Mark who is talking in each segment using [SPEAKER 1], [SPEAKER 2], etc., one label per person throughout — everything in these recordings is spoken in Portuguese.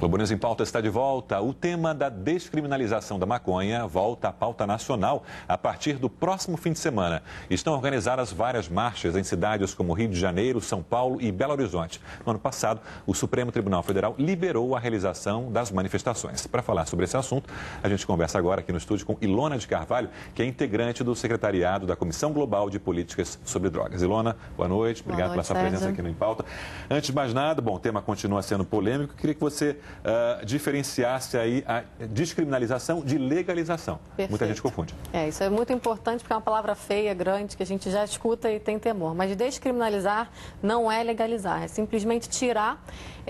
[SPEAKER 1] Globo News em Pauta está de volta. O tema da descriminalização da maconha volta à pauta nacional a partir do próximo fim de semana. Estão organizadas várias marchas em cidades como Rio de Janeiro, São Paulo e Belo Horizonte. No ano passado, o Supremo Tribunal Federal liberou a realização das manifestações. Para falar sobre esse assunto, a gente conversa agora aqui no estúdio com Ilona de Carvalho, que é integrante do secretariado da Comissão Global de Políticas sobre Drogas. Ilona, boa noite. Obrigado pela sua presença aqui no Em Pauta. Antes de mais nada, o tema continua sendo polêmico. Queria que você diferenciasse aí a descriminalização de legalização.
[SPEAKER 2] Perfeito.
[SPEAKER 1] Muita gente confunde.
[SPEAKER 2] Isso é muito importante porque é uma palavra feia, grande, que a gente já escuta e tem temor. Mas descriminalizar não é legalizar, é simplesmente tirar,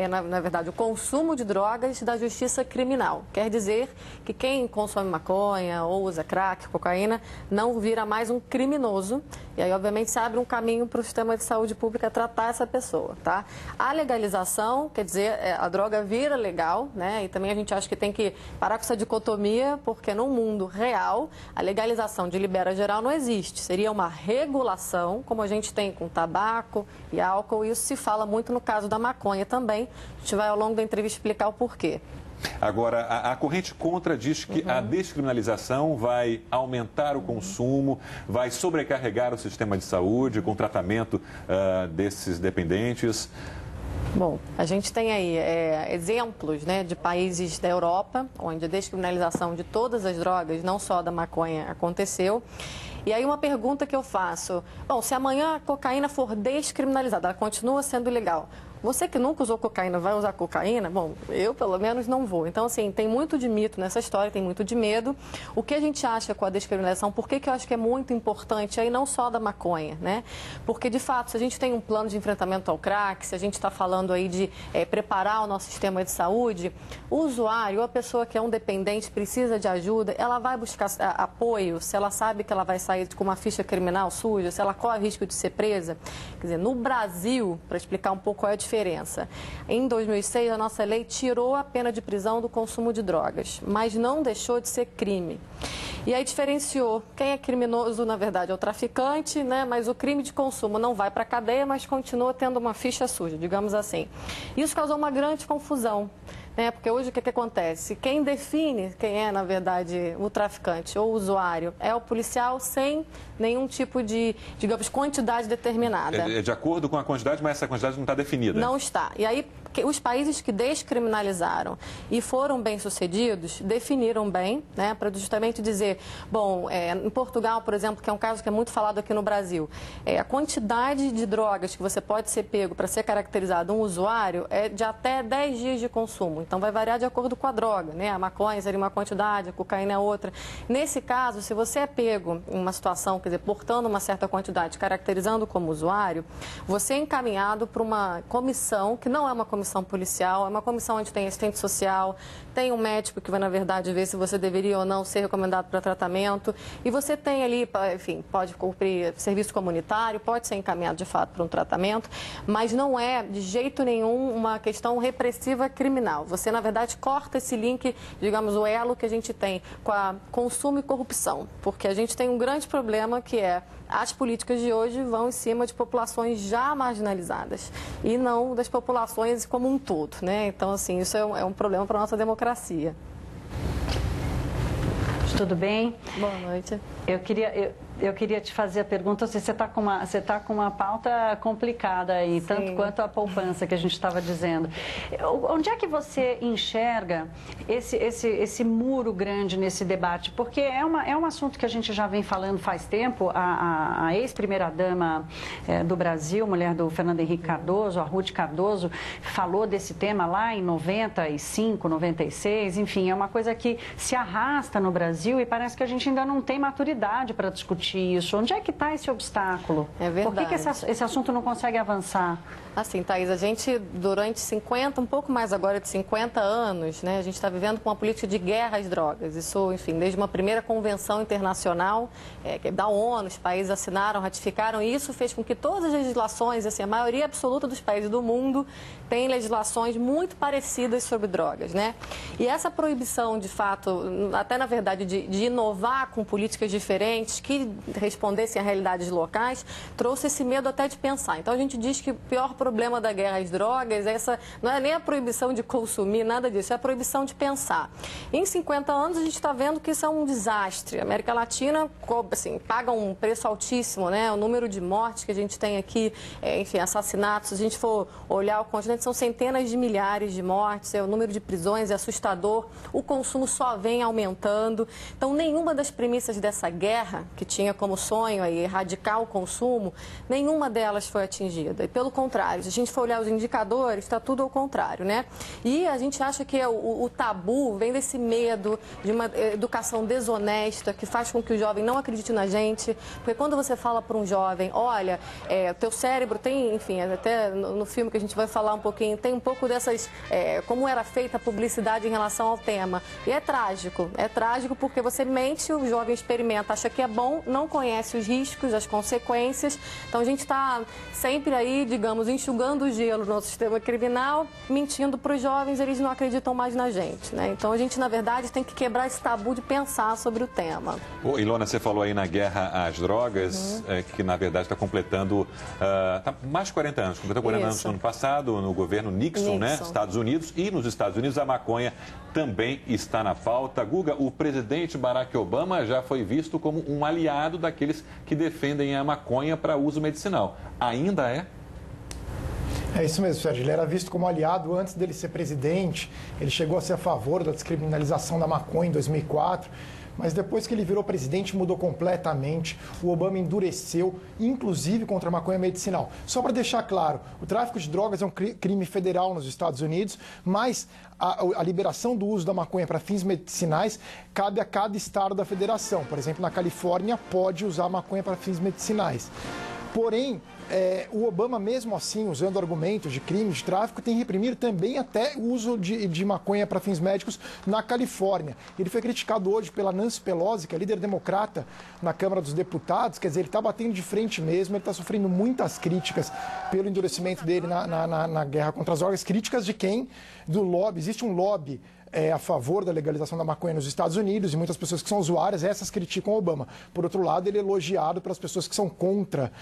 [SPEAKER 2] na verdade, o consumo de drogas da justiça criminal. Quer dizer que quem consome maconha ou usa crack, cocaína, não vira mais um criminoso. E aí, obviamente, se abre um caminho para o sistema de saúde pública tratar essa pessoa, tá? A legalização, quer dizer, a droga vira legal, né? E também a gente acha que tem que parar com essa dicotomia, porque no mundo real, a legalização de libera geral não existe. Seria uma regulação, como a gente tem com tabaco e álcool. Isso se fala muito no caso da maconha também. A gente vai, ao longo da entrevista, explicar o porquê.
[SPEAKER 1] Agora, a corrente contra diz que a descriminalização vai aumentar o consumo, vai sobrecarregar o sistema de saúde com o tratamento desses dependentes.
[SPEAKER 2] Bom, a gente tem aí exemplos, né, de países da Europa, onde a descriminalização de todas as drogas, não só da maconha, aconteceu. E aí uma pergunta que eu faço, bom, se amanhã a cocaína for descriminalizada, ela continua sendo ilegal. Você que nunca usou cocaína vai usar cocaína? Bom, eu pelo menos não vou. Então, assim, tem muito de mito nessa história, tem muito de medo. O que a gente acha com a descriminalização, por que eu acho que é muito importante, aí não só da maconha, né? Porque, de fato, se a gente tem um plano de enfrentamento ao crack, se a gente está falando aí de preparar o nosso sistema de saúde, o usuário, ou a pessoa que é um dependente, precisa de ajuda, ela vai buscar apoio, se ela sabe que ela vai sair com uma ficha criminal suja, se ela corre risco de ser presa. Quer dizer, no Brasil, para explicar um pouco qual é a diferença, em 2006 a nossa lei tirou a pena de prisão do consumo de drogas, mas não deixou de ser crime. E aí diferenciou quem é criminoso, na verdade, é o traficante, né? Mas o crime de consumo não vai para a cadeia, mas continua tendo uma ficha suja, digamos assim. Isso causou uma grande confusão. Porque hoje o que acontece? Quem define quem é, na verdade, o traficante ou o usuário é o policial sem nenhum tipo de, digamos, quantidade determinada.
[SPEAKER 1] É de acordo com a quantidade, mas essa quantidade não está definida.
[SPEAKER 2] Não está. E aí, os países que descriminalizaram e foram bem-sucedidos, definiram bem, né, para justamente dizer, bom, em Portugal, por exemplo, que é um caso que é muito falado aqui no Brasil, a quantidade de drogas que você pode ser pego para ser caracterizado um usuário é de até 10 dias de consumo. Então, vai variar de acordo com a droga, né? A maconha seria uma quantidade, a cocaína é outra. Nesse caso, se você é pego em uma situação, quer dizer, portando uma certa quantidade, caracterizando como usuário, você é encaminhado para uma comissão, que não é uma comissão policial, é uma comissão onde tem assistente social, tem um médico que vai, na verdade, ver se você deveria ou não ser recomendado para tratamento. E você tem ali, enfim, pode cumprir serviço comunitário, pode ser encaminhado, de fato, para um tratamento, mas não é, de jeito nenhum, uma questão repressiva criminal. Você, na verdade, corta esse link, digamos, o elo que a gente tem com a consumo e corrupção. Porque a gente tem um grande problema que é as políticas de hoje vão em cima de populações já marginalizadas e não das populações como um todo, né? Então, assim, isso é um problema para a nossa democracia.
[SPEAKER 3] Tudo bem?
[SPEAKER 2] Boa noite.
[SPEAKER 3] Eu queria te fazer a pergunta, se você está com uma pauta complicada aí, tanto quanto a poupança que a gente estava dizendo. Onde é que você enxerga esse muro grande nesse debate? Porque é um assunto que a gente já vem falando faz tempo. A ex-primeira-dama do Brasil, mulher do Fernando Henrique Cardoso, a Ruth Cardoso, falou desse tema lá em 95, 96. Enfim, é uma coisa que se arrasta no Brasil e parece que a gente ainda não tem maturidade para discutir isso. Onde é que está esse obstáculo?
[SPEAKER 2] É verdade.
[SPEAKER 3] Por que esse assunto não consegue avançar?
[SPEAKER 2] Assim, Thaís, a gente durante 50, um pouco mais agora de 50 anos, né, a gente está vivendo com uma política de guerra às drogas. Isso, enfim, desde uma primeira convenção internacional da ONU, os países assinaram, ratificaram, e isso fez com que todas as legislações, assim, a maioria absoluta dos países do mundo tem legislações muito parecidas sobre drogas, né? E essa proibição, de fato, até na verdade, de inovar com políticas diferentes, que respondessem a realidades locais, trouxe esse medo até de pensar. Então a gente diz que o pior problema da guerra às drogas não é nem a proibição de consumir, nada disso, é a proibição de pensar. Em 50 anos a gente está vendo que isso é um desastre. A América Latina, assim, paga um preço altíssimo, né? O número de mortes que a gente tem aqui, enfim, assassinatos, se a gente for olhar o continente, são centenas de milhares de mortes, o número de prisões é assustador, o consumo só vem aumentando. Então, nenhuma das premissas dessa guerra, que tinha como sonho aí erradicar o consumo, nenhuma delas foi atingida. E, pelo contrário, se a gente for olhar os indicadores, está tudo ao contrário, né? E a gente acha que o tabu vem desse medo de uma educação desonesta, que faz com que o jovem não acredite na gente, porque quando você fala para um jovem, olha, o teu cérebro tem, enfim, até no filme que a gente vai falar um pouquinho, tem um pouco dessas, como era feita a publicidade em relação ao tema. E é trágico porque você mente, o jovem experimenta, acha que é bom, não conhece os riscos, as consequências. Então a gente está sempre aí, digamos, enxugando o gelo no sistema criminal, mentindo para os jovens, eles não acreditam mais na gente, né? Então a gente, na verdade, tem que quebrar esse tabu de pensar sobre o tema.
[SPEAKER 1] Ilona, você falou aí na guerra às drogas, que na verdade está completando mais de 40 anos, completou 40 anos no ano passado, no governo Nixon, né? Estados Unidos. E nos Estados Unidos a maconha também está na pauta. Guga, o presidente Barack Obama já foi visto como um aliado daqueles que defendem a maconha para uso medicinal. Ainda é?
[SPEAKER 4] É isso mesmo, Sérgio. Ele era visto como aliado antes dele ser presidente. Ele chegou a ser a favor da descriminalização da maconha em 2004. Mas depois que ele virou presidente, mudou completamente. O Obama endureceu, inclusive contra a maconha medicinal. Só para deixar claro, o tráfico de drogas é um crime federal nos Estados Unidos, mas a liberação do uso da maconha para fins medicinais cabe a cada estado da federação. Por exemplo, na Califórnia, pode usar a maconha para fins medicinais. Porém, o Obama, mesmo assim, usando argumentos de crime, de tráfico, tem reprimido também até o uso de maconha para fins médicos na Califórnia. Ele foi criticado hoje pela Nancy Pelosi, que é líder democrata na Câmara dos Deputados. Quer dizer, ele está batendo de frente mesmo, ele está sofrendo muitas críticas pelo endurecimento dele na guerra contra as drogas. Críticas de quem? Do lobby. Existe um lobby a favor da legalização da maconha nos Estados Unidos, e muitas pessoas que são usuárias, essas criticam o Obama. Por outro lado, ele é elogiado pelas pessoas que são contra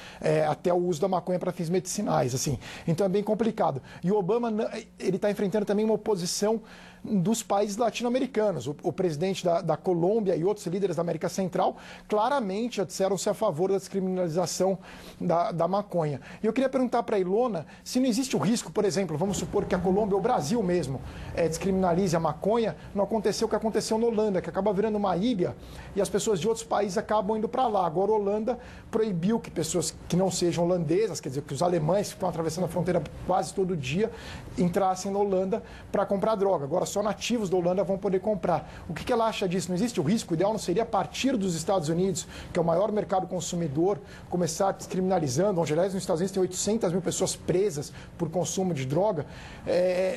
[SPEAKER 4] até o uso da maconha para fins medicinais, assim. Então é bem complicado. E o Obama, ele está enfrentando também uma oposição dos países latino-americanos. O presidente da Colômbia e outros líderes da América Central claramente disseram-se a favor da descriminalização da maconha. E eu queria perguntar para a Ilona se não existe o risco, por exemplo, vamos supor que a Colômbia, ou o Brasil mesmo, descriminalize a maconha, não aconteceu o que aconteceu na Holanda, que acaba virando uma ilha e as pessoas de outros países acabam indo para lá. Agora a Holanda proibiu que pessoas que não sejam holandesas, quer dizer, que os alemães que estão atravessando a fronteira quase todo dia, entrassem na Holanda para comprar droga. Agora só nativos da Holanda vão poder comprar. O que ela acha disso? Não existe o risco? O ideal não seria, a partir dos Estados Unidos, que é o maior mercado consumidor, começar descriminalizando, onde, aliás, nos Estados Unidos tem 800 mil pessoas presas por consumo de droga.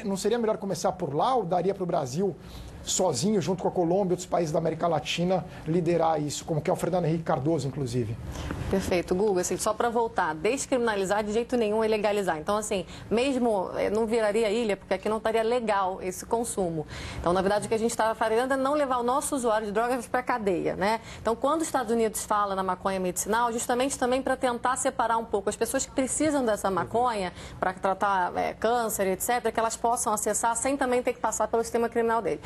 [SPEAKER 4] Não seria melhor começar por lá ou daria para o Brasil, sozinho, junto com a Colômbia e outros países da América Latina, liderar isso, como que é o Fernando Henrique Cardoso, inclusive?
[SPEAKER 2] Perfeito, Guga. Assim, só para voltar, descriminalizar de jeito nenhum é legalizar. Então, assim, mesmo não viraria ilha, porque aqui não estaria legal esse consumo. Então, na verdade, o que a gente estava fazendo é não levar o nosso usuário de drogas para a cadeia, né? Então, quando os Estados Unidos fala na maconha medicinal, justamente também para tentar separar um pouco as pessoas que precisam dessa maconha para tratar câncer, etc., que elas possam acessar sem também ter que passar pelo sistema criminal dele.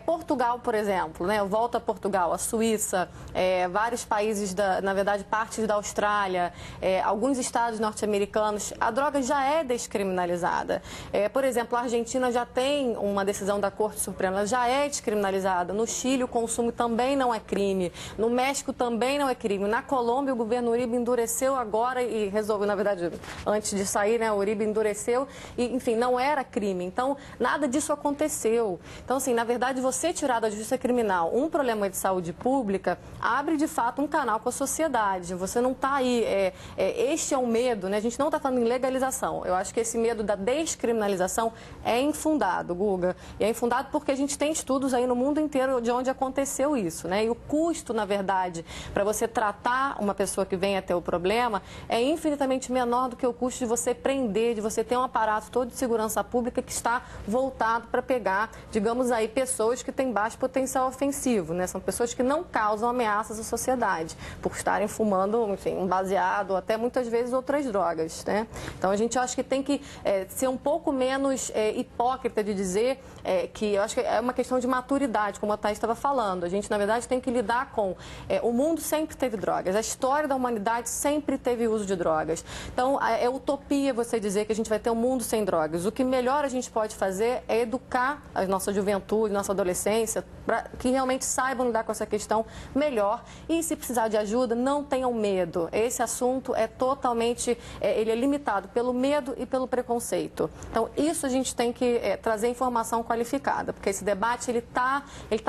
[SPEAKER 2] Portugal, por exemplo, né? Eu volto a Portugal, a Suíça, vários países, na verdade, partes da Austrália, alguns estados norte-americanos, a droga já é descriminalizada. Por exemplo, a Argentina já tem uma decisão da Corte Suprema, já é descriminalizada. No Chile, o consumo também não é crime. No México, também não é crime. Na Colômbia, o governo Uribe endureceu agora e resolveu, na verdade, antes de sair, né? O Uribe endureceu e, enfim, não era crime. Então, nada disso aconteceu. Então, assim, na verdade, você tirar da justiça criminal um problema de saúde pública abre, de fato, um canal com a sociedade. Você não está aí... este é um medo, né? A gente não está falando em legalização. Eu acho que esse medo da descriminalização é infundado, Guga. E é infundado porque a gente tem estudos aí no mundo inteiro de onde aconteceu isso, né? E o custo, na verdade, para você tratar uma pessoa que vem a ter o problema é infinitamente menor do que o custo de você prender, de você ter um aparato todo de segurança pública que está voltado para pegar, digamos aí, pessoas pessoas que têm baixo potencial ofensivo, né? São pessoas que não causam ameaças à sociedade, por estarem fumando, enfim, um baseado ou até muitas vezes outras drogas, né? Então a gente acha que tem que ser um pouco menos hipócrita de dizer que eu acho que é uma questão de maturidade, como a Thaís estava falando. A gente, na verdade, tem que lidar com o mundo sempre teve drogas, a história da humanidade sempre teve uso de drogas. Então, é utopia você dizer que a gente vai ter um mundo sem drogas. O que melhor a gente pode fazer é educar a nossa juventude, nossa adolescência, para que realmente saibam lidar com essa questão melhor. E se precisar de ajuda, não tenham medo. Esse assunto é totalmente, ele é limitado pelo medo e pelo preconceito. Então, isso a gente tem que trazer informação qualificada, porque esse debate, ele tá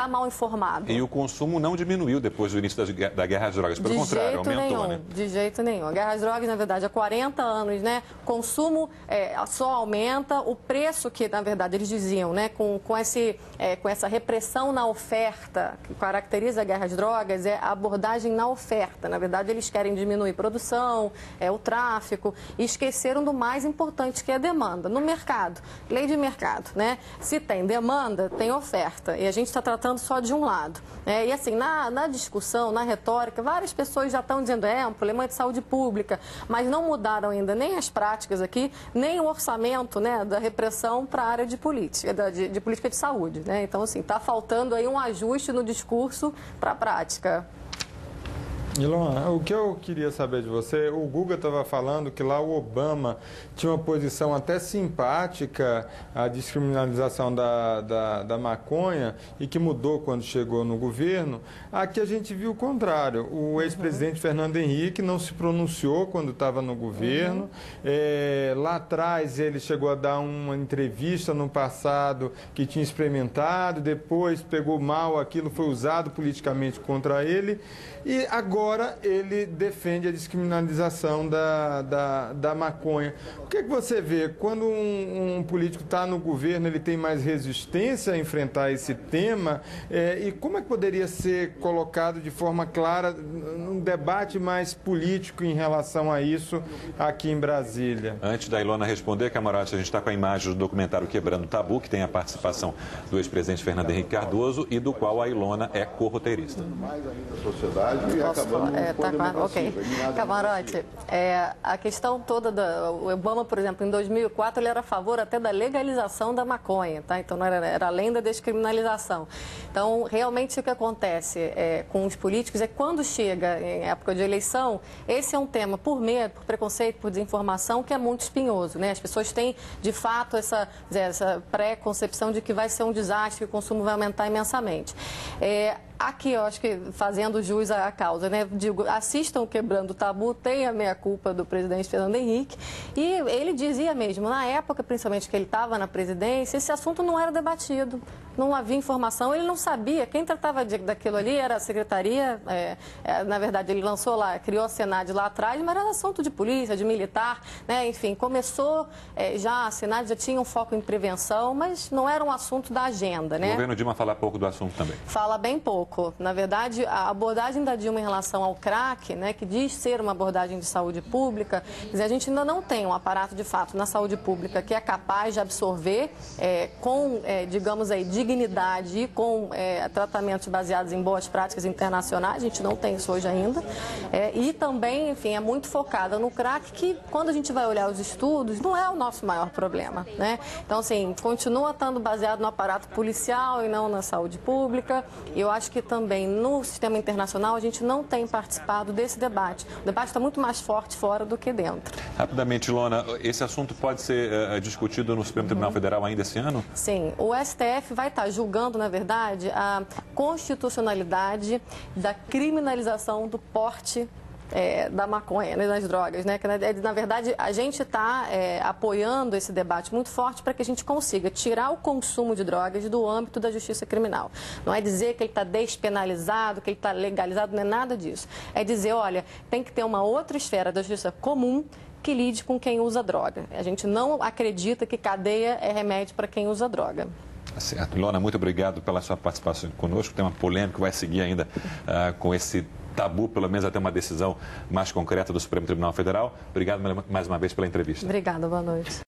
[SPEAKER 2] mal informado.
[SPEAKER 1] E o consumo não diminuiu depois do início da guerra às drogas, pelo contrário, aumentou, né?
[SPEAKER 2] De jeito nenhum. A guerra às drogas, na verdade, há 40 anos, né? O consumo só aumenta, o preço que, na verdade, eles diziam, né? Com essa repressão na oferta, que caracteriza a guerra às drogas, é a abordagem na oferta. Na verdade, eles querem diminuir produção, o tráfico, e esqueceram do mais importante, que é a demanda. No mercado, lei de mercado, né? Se tem demanda, tem oferta. E a gente está tratando só de um lado. E assim, na discussão, na retórica, várias pessoas já estão dizendo é um problema de saúde pública, mas não mudaram ainda nem as práticas aqui, nem o orçamento, né, da repressão para a área de política, de política de saúde, né? Então, assim, está faltando aí um ajuste no discurso para a prática.
[SPEAKER 5] Ilona, o que eu queria saber de você, o Guga estava falando que lá o Obama tinha uma posição até simpática à descriminalização da maconha e que mudou quando chegou no governo. Aqui a gente viu o contrário. O ex-presidente Fernando Henrique não se pronunciou quando estava no governo. Lá atrás ele chegou a dar uma entrevista no passado que tinha experimentado, depois pegou mal aquilo, foi usado politicamente contra ele. E agora ele defende a descriminalização da maconha. O que você vê? Quando um político está no governo, ele tem mais resistência a enfrentar esse tema? E como é que poderia ser colocado de forma clara num debate mais político em relação a isso aqui em Brasília?
[SPEAKER 1] Antes da Ilona responder, Camarote, a gente está com a imagem do documentário Quebrando o Tabu, que tem a participação do ex-presidente Fernando Henrique Cardoso e do qual a Ilona é co-roteirista.
[SPEAKER 6] Mais ainda a sociedade e acabando
[SPEAKER 2] ok. Camarote, a questão toda o Obama, por exemplo, em 2004, ele era a favor até da legalização da maconha, tá? Então, não era além da descriminalização. Então, realmente, o que acontece com os políticos é que quando chega em época de eleição, esse é um tema, por medo, por preconceito, por desinformação, que é muito espinhoso, né? As pessoas têm, de fato, essa pré-concepção de que vai ser um desastre, que o consumo vai aumentar imensamente. Aqui, eu acho que fazendo jus à causa, né? Digo, assistam o Quebrando o Tabu, tem a meia-culpa do presidente Fernando Henrique. E ele dizia mesmo, na época, principalmente que ele estava na presidência, esse assunto não era debatido, não havia informação, ele não sabia. Quem tratava daquilo ali era a secretaria, na verdade, ele lançou lá, criou a Senad lá atrás, mas era assunto de polícia, de militar, né? Enfim, começou já, a Senad já tinha um foco em prevenção, mas não era um assunto da agenda, né?
[SPEAKER 1] O governo Dilma fala pouco do assunto também.
[SPEAKER 2] Fala bem pouco. Na verdade, a abordagem da Dilma em relação ao crack, né, que diz ser uma abordagem de saúde pública, quer dizer, a gente ainda não tem um aparato de fato na saúde pública que é capaz de absorver com, digamos aí, dignidade e com tratamentos baseados em boas práticas internacionais. A gente não tem isso hoje ainda. E também, enfim, é muito focada no crack, que quando a gente vai olhar os estudos, não é o nosso maior problema, né? Então, assim, continua estando baseado no aparato policial e não na saúde pública. E eu acho que também no sistema internacional a gente não tem participado desse debate. O debate está muito mais forte fora do que dentro.
[SPEAKER 1] Rapidamente, Ilona, esse assunto pode ser discutido no Supremo Tribunal Federal ainda esse ano?
[SPEAKER 2] Sim, o STF vai estar julgando, na verdade, a constitucionalidade da criminalização do porte da maconha, né, das drogas, né? Que, na verdade, a gente está apoiando esse debate muito forte para que a gente consiga tirar o consumo de drogas do âmbito da justiça criminal. Não é dizer que ele está despenalizado, que ele está legalizado, não é nada disso. É dizer, olha, tem que ter uma outra esfera da justiça comum que lide com quem usa droga. A gente não acredita que cadeia é remédio para quem usa droga.
[SPEAKER 1] Certo. Ilona, muito obrigado pela sua participação conosco. Tem uma polêmica que vai seguir ainda com esse tabu, pelo menos até uma decisão mais concreta do Supremo Tribunal Federal. Obrigado mais uma vez pela entrevista.
[SPEAKER 2] Obrigada, boa noite.